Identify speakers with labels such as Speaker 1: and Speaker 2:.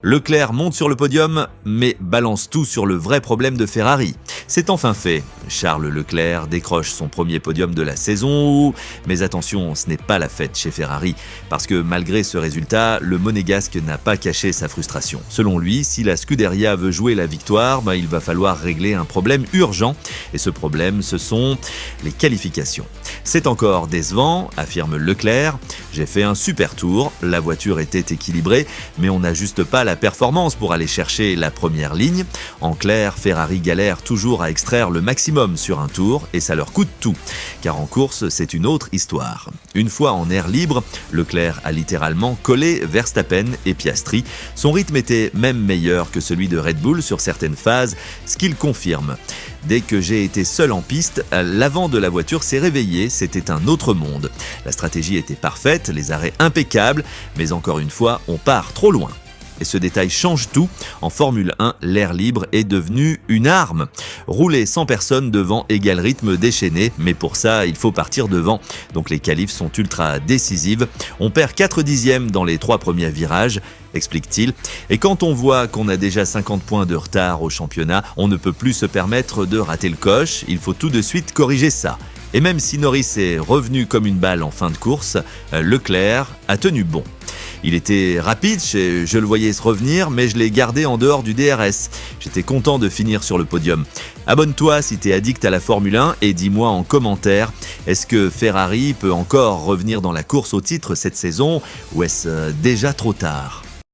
Speaker 1: Leclerc monte sur le podium, mais balance tout sur le vrai problème de Ferrari. C'est enfin fait. Charles Leclerc décroche son premier podium de la saison, mais attention, ce n'est pas la fête chez Ferrari, parce que malgré ce résultat, le monégasque n'a pas caché sa frustration. Selon lui, si la Scuderia veut jouer la victoire, il va falloir régler un problème urgent, et ce problème, ce sont les qualifications. C'est encore décevant, affirme Leclerc. J'ai fait un super tour, la voiture était équilibrée, mais on n'ajuste pas la performance pour aller chercher la première ligne. En clair, Ferrari galère toujours à extraire le maximum sur un tour et ça leur coûte tout. Car en course, c'est une autre histoire. Une fois en air libre, Leclerc a littéralement collé Verstappen et Piastri. Son rythme était même meilleur que celui de Red Bull sur certaines phases, ce qu'il confirme. Dès que j'ai été seul en piste, l'avant de la voiture s'est réveillé, c'était un autre monde. La stratégie était parfaite, les arrêts impeccables, mais encore une fois, on part trop loin. Et ce détail change tout. En Formule 1, l'air libre est devenu une arme. Rouler sans personne devant égale rythme déchaîné, mais pour ça, il faut partir devant. Donc les qualifs sont ultra décisives. On perd 4 dixièmes dans les 3 premiers virages, explique-t-il. Et quand on voit qu'on a déjà 50 points de retard au championnat, on ne peut plus se permettre de rater le coche. Il faut tout de suite corriger ça. Et même si Norris est revenu comme une balle en fin de course, Leclerc a tenu bon. Il était rapide, je le voyais se revenir, mais je l'ai gardé en dehors du DRS. J'étais content de finir sur le podium. Abonne-toi si t'es addict à la Formule 1 et dis-moi en commentaire, est-ce que Ferrari peut encore revenir dans la course au titre cette saison ou est-ce déjà trop tard ?